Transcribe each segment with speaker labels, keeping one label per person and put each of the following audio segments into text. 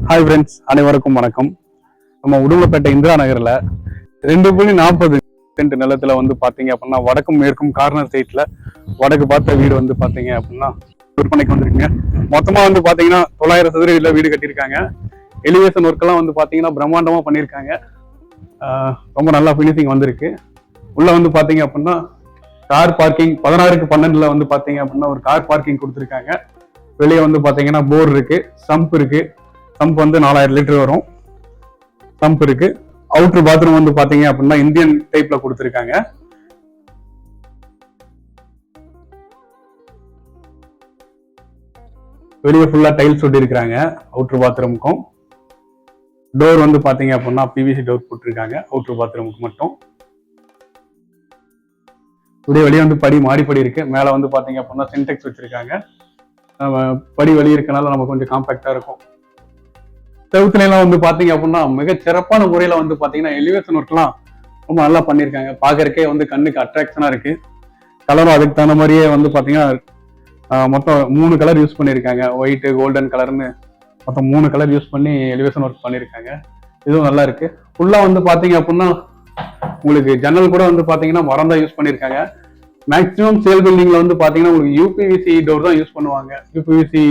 Speaker 1: Hi friends, அனைவருக்கும் வணக்கம். நம்ம உடுமலைப்பேட்டை இந்திரா நகர்ல 2.40 சென்ட் நிலத்துல வந்து பாத்தீங்க அப்படின்னா வடக்கும் மேற்கும் கார்னர் சைட்ல வடக்கு பார்த்த வீடு வந்து பாத்தீங்க அப்படின்னா விற்பனைக்கு வந்திருக்குங்க. மொத்தமா வந்து பாத்தீங்கன்னா 900 சதுர வீடு கட்டியிருக்காங்க. எலிவேஷன் ஒர்க் எல்லாம் வந்து பாத்தீங்கன்னா பிரம்மாண்டமா பண்ணியிருக்காங்க. ரொம்ப நல்லா பினிஷிங் வந்திருக்கு. உள்ள வந்து பாத்தீங்க அப்படின்னா கார் பார்க்கிங் 16x12 வந்து பாத்தீங்க அப்படின்னா ஒரு கார் பார்க்கிங் கொடுத்துருக்காங்க. வெளியே வந்து பாத்தீங்கன்னா போர் இருக்கு, சம்ப் இருக்கு. சம்ப் வந்து 4000 லிட்டர் வரும். சம்ப் இருக்கு. அவுட்டர் பாத்ரூம் வந்து பாத்தீங்க அப்படின்னா இந்தியன் டைப்ல கொடுத்துருக்காங்க. வெளியே ஃபுல்லா டைல்ஸ் ஒட்டி இருக்காங்க. அவுட்டர் பாத்ரூமுக்கும் டோர் வந்து பாத்தீங்க அப்படின்னா பிவிசி டோர் போட்டிருக்காங்க. அவுட்டர் பாத்ரூமுக்கு மட்டும் வெளியே வந்து மாடிப்படி இருக்கு. மேல வந்து பாத்தீங்க அப்படின்னா சின்டெக்ஸ் வச்சிருக்காங்க. படி வெளியே இருக்கனால நம்ம கொஞ்சம் காம்பாக்டா இருக்கும். செவுத்துல எல்லாம் வந்து பாத்தீங்க அப்படின்னா மிக சிறப்பான முறையில வந்து பாத்தீங்கன்னா எலிவேஷன் ஒர்க்லாம் ரொம்ப நல்லா பண்ணியிருக்காங்க. பாக்குறதுக்கே வந்து கண்ணுக்கு அட்ராக்ஷனா இருக்கு. கலரும் அதுக்கு தகுந்த மாதிரியே வந்து பாத்தீங்கன்னா மொத்தம் 3 கலர் யூஸ் பண்ணியிருக்காங்க. ஒயிட், கோல்டன் கலர்னு மொத்தம் 3 கலர் யூஸ் பண்ணி எலிவேஷன் ஒர்க் பண்ணியிருக்காங்க. இதுவும் நல்லா இருக்கு. ஃபுல்லா வந்து பாத்தீங்க அப்படின்னா உங்களுக்கு ஜன்னல் கூட வந்து பாத்தீங்கன்னா மரம் தான் யூஸ் பண்ணியிருக்காங்க. மேக்சிமம் சேல் பில்டிங்ல வந்து பாத்தீங்கன்னா உங்களுக்கு யூபிவிசி டோர் தான் யூஸ் பண்ணுவாங்க. யூபிவிசி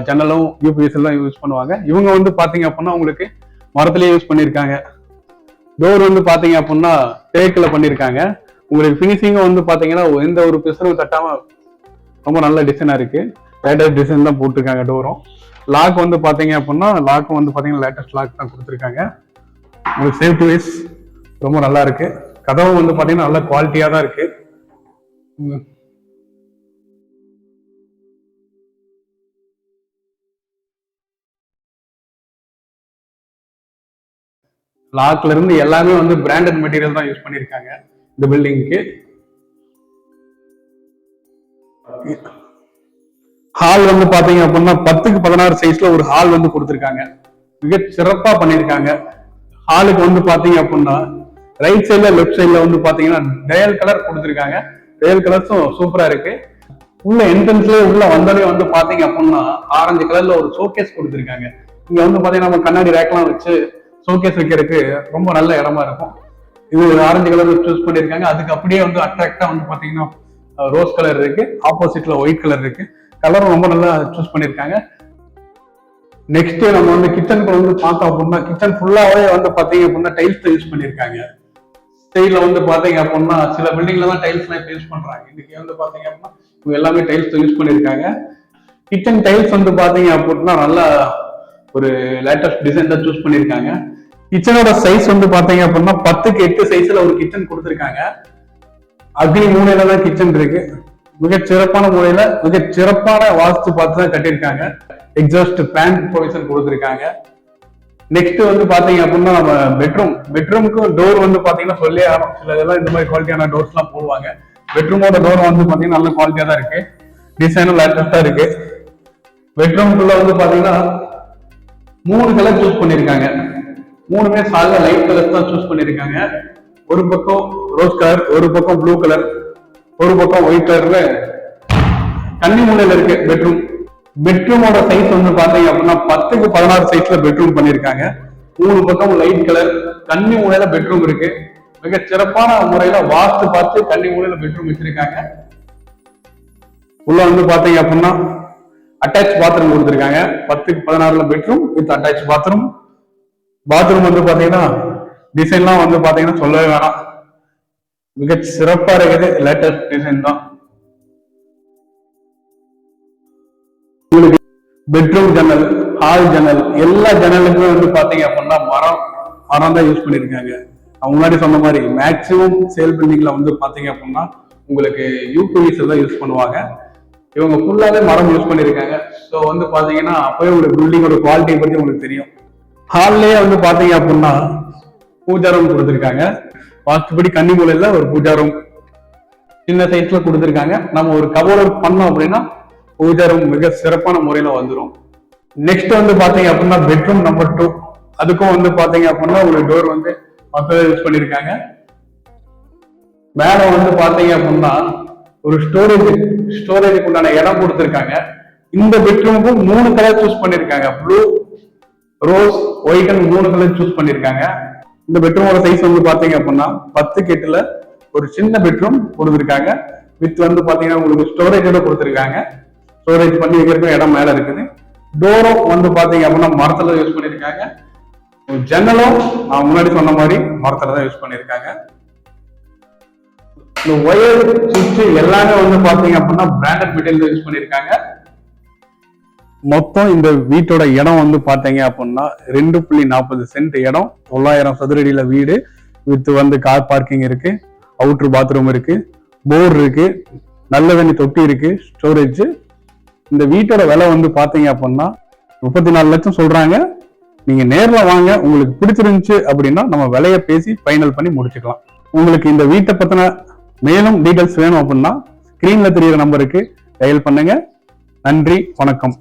Speaker 1: ஜன்னலும் யூபிஎஸ் தான் யூஸ் பண்ணுவாங்க. இவங்க வந்து பாத்தீங்க அப்படின்னா உங்களுக்கு மரத்திலேயே யூஸ் பண்ணியிருக்காங்க. டோர் வந்து பாத்தீங்க அப்படின்னா தேக்கில் பண்ணியிருக்காங்க. உங்களுக்கு பினிஷிங்கும் வந்து பாத்தீங்கன்னா எந்த ஒரு பிசரும் தட்டாம ரொம்ப நல்ல டிசைனா இருக்கு. லேட்டஸ்ட் டிசைன் தான் போட்டிருக்காங்க. டோரும் லாக் வந்து பாத்தீங்க அப்படின்னா லாக்கும் வந்து பாத்தீங்கன்னா லேட்டஸ்ட் லாக் தான் கொடுத்துருக்காங்க. உங்களுக்கு சேஃப்டி வைஸ் ரொம்ப நல்லா இருக்கு. கதவும் வந்து பாத்தீங்கன்னா நல்ல குவாலிட்டியா தான் இருக்கு. லாக்ல இருந்து எல்லாமே வந்து பிராண்டட் மெட்டீரியல் தான் யூஸ் பண்ணிருக்காங்க இந்த பில்டிங்க்கு. ஹால் வந்து பாத்தீங்க அப்படின்னா 10x16 சைஸ்ல ஒரு ஹால் வந்து கொடுத்துருக்காங்க. மிக சிறப்பா பண்ணிருக்காங்க. ஹாலுக்கு வந்து பாத்தீங்க அப்படின்னா ரைட் சைட்ல லெஃப்ட் சைட்ல வந்து பாத்தீங்கன்னா டயல் கலர் கொடுத்துருக்காங்க. டயல் கலர்ஸும் சூப்பரா இருக்கு. உள்ள என்ட்ரன்ஸ்லயே உள்ள வந்தாலே வந்து பாத்தீங்க அப்படின்னா ஆரஞ்சு கலர்ல ஒரு ஷோகேஸ் கொடுத்துருக்காங்க. இங்க வந்து பாத்தீங்கன்னா நம்ம கண்ணாடி ரேக்லாம் வச்சு ஷோகேஸ் வைக்கிறதுக்கு ரொம்ப நல்ல இடமா இருக்கும். இது ஆரஞ்சு கலர் சூஸ் பண்ணிருக்காங்க. அதுக்கு அப்படியே வந்து அட்ராக்டா வந்து பாத்தீங்கன்னா ரோஸ் கலர் இருக்கு. ஆப்போசிட்ல ஒயிட் கலர் இருக்கு. கலரும் ரொம்ப நல்லா சூஸ் பண்ணிருக்காங்க. நெக்ஸ்ட் நம்ம வந்து கிச்சனுக்கு வந்து பார்த்தோம் அப்படின்னா கிச்சன் ஃபுல்லாவே வந்து பாத்தீங்க அப்படின்னா டைல்ஸ் யூஸ் பண்ணிருக்காங்க. சைட்ல வந்து பாத்தீங்க அப்படின்னா சில பில்டிங்ல தான் டைல்ஸ் எல்லாம் யூஸ் பண்றாங்க. இன்னைக்கு வந்து பாத்தீங்க அப்படின்னா இவங்க எல்லாமே டைல்ஸ் யூஸ் பண்ணிருக்காங்க. கிச்சன் டைல்ஸ் வந்து பாத்தீங்க அப்படின்னா நல்லா ஒரு லேட்டஸ்ட் டிசைன் தான் சூஸ் பண்ணிருக்காங்க. கிச்சனோட சைஸ் வந்து பாத்தீங்க அப்படின்னா 10x8 சைஸ்ல ஒரு கிச்சன் கொடுத்துருக்காங்க. அக்னி மூலையில தான் கிச்சன் இருக்கு. மிக சிறப்பான முறையில மிக சிறப்பான வாஸ்து பார்த்து தான் கட்டியிருக்காங்க. எக்ஸாஸ்ட் ஃபேன் ப்ரொவிஷன் கொடுத்துருக்காங்க. நெக்ஸ்ட் வந்து பாத்தீங்க அப்படின்னா நம்ம பெட்ரூமுக்கு டோர் வந்து பாத்தீங்கன்னா சொல்லே ஆகும். சில இதெல்லாம் இந்த மாதிரி குவாலிட்டியான டோர்ஸ் எல்லாம் போடுவாங்க. பெட்ரூமோட டோர் வந்து பாத்தீங்கன்னா நல்ல குவாலிட்டியா தான் இருக்கு. டிசைனும் லேட்டஸ்டா இருக்கு. பெட்ரூமுக்குள்ள வந்து பாத்தீங்கன்னா 3 கலர் சூஸ் பண்ணிருக்காங்க. 3மே சால லைட் கலர் தான் சூஸ் பண்ணிருக்காங்க. ஒரு பக்கம் ரோஸ் கலர், ஒரு பக்கம் ப்ளூ கலர், ஒரு பக்கம் ஒயிட் கலர்ல கன்னி மூலையில இருக்கு பெட்ரூம். பெட்ரூமோட சைஸ் வந்து பாத்தீங்க அப்படின்னா 10x16 சைஸ்ல பெட்ரூம் பண்ணிருக்காங்க. 3 பக்கம் லைட் கலர் கன்னி மூலையில பெட்ரூம் இருக்கு. மிக சிறப்பான முறையில வாஸ்து பார்த்து கன்னி மூலையில பெட்ரூம் வச்சிருக்காங்க. உள்ள வந்து பாத்தீங்க அப்படின்னா அட்டாச் பாத்ரூம் கொடுத்துருக்காங்க. 10x16 bedroom with attach bathroom. Bathroom வந்து பாத்தீங்கன்னா டிசைன்லாம் வந்து பாத்தீங்கன்னா சொல்லவே வேணாம். மிக சிறப்பா இருக்குது. லேட்டஸ்ட் டிசைன் தான். உங்களுக்கு பெட்ரூம் ஜன்னல், ஹால் ஜன்னல், எல்லா ஜன்னலுக்குமே வந்து பாத்தீங்க அப்படின்னா மரம் தான் யூஸ் பண்ணிருக்காங்க. அவங்க முன்னாடி சொன்ன மாதிரி மேக்சிமம் சேல் பில்டிங்ல வந்து பாத்தீங்க அப்படின்னா உங்களுக்கு யூபிவிசி தான் யூஸ் பண்ணுவாங்க. இவங்க ஃபுல்லாவே மரம் யூஸ் பண்ணிருக்காங்க. ஸோ வந்து பாத்தீங்கன்னா அப்பவே உங்களுக்கு பில்டிங்கோட குவாலிட்டியை பத்தி உங்களுக்கு தெரியும். ஹால்லயே வந்து பாத்தீங்க அப்படின்னா பூஜா ரூம் கொடுத்துருக்காங்க. வாஸ்துபடி கன்னி மூலையில ஒரு பூஜா ரூம் சின்ன சைஸ்ல கொடுத்துருக்காங்க. நம்ம ஒரு கபோர்ட் பண்ணோம் அப்படின்னா பூஜா ரூம் மிக சிறப்பான முறையில வந்துடும். நெக்ஸ்ட் வந்து பாத்தீங்க அப்படின்னா பெட்ரூம் நம்பர் 2. அதுக்கும் வந்து பாத்தீங்க அப்படின்னா ஒரு டோர் வந்து மக்கள் யூஸ் பண்ணிருக்காங்க. மேல வந்து பாத்தீங்க அப்படின்னா ஒரு ஸ்டோரேஜுக்கு உண்டான இடம் கொடுத்துருக்காங்க. இந்த பெட்ரூமுக்கும் 3 கலர் சூஸ் பண்ணிருக்காங்க. Blue, rose, white and 3 colour choose பண்ணிருக்காங்க. இந்த பெட்ரூமோட சைஸ் வந்து பாத்தீங்க அப்படின்னா 10 கெட்டுல ஒரு சின்ன பெட்ரூம் கொடுத்துருக்காங்க. வித் வந்து பாத்தீங்கன்னா உங்களுக்கு ஸ்டோரேஜோட கொடுத்துருக்காங்க. ஸ்டோரேஜ் பண்ணி வைக்கிறதுக்கும் இடம் மேல இருக்குது. டோரும் வந்து பாத்தீங்க அப்படின்னா மரத்துல யூஸ் பண்ணிருக்காங்க. ஜன்னலும் நான் முன்னாடி சொன்ன மாதிரி மரத்துல தான் யூஸ் பண்ணிருக்காங்க. இந்த ஒயர் சுவிட்ச் எல்லாமே வந்து பாத்தீங்க அப்படின்னா பிராண்டட் மெட்டீரியல் யூஸ் பண்ணிருக்காங்க. மொத்தம் இந்த வீட்டோட இடம் வந்து பாத்தீங்க அப்படின்னா 2.40 சென்ட் இடம், 900 சதுர அடியில வீடு. வித் வந்து கார் பார்க்கிங் இருக்கு, அவுட்டர் பாத்ரூம் இருக்கு, போர் இருக்கு, நல்ல தண்ணி தொட்டி இருக்கு, ஸ்டோரேஜ். இந்த வீட்டோட விலை வந்து பாத்தீங்க அப்படின்னா 34 லட்சம் சொல்றாங்க. நீங்க நேர்ல வாங்க, உங்களுக்கு பிடிச்சிருந்துச்சு அப்படின்னா நம்ம விலைய பேசி ஃபைனல் பண்ணி முடிச்சுக்கலாம். உங்களுக்கு இந்த வீட்டை பத்தின மேலும் டீடைல்ஸ் வேணும் அப்படின்னா ஸ்கிரீன்ல தெரியுற நம்பருக்கு டயல் பண்ணுங்க. நன்றி, வணக்கம்.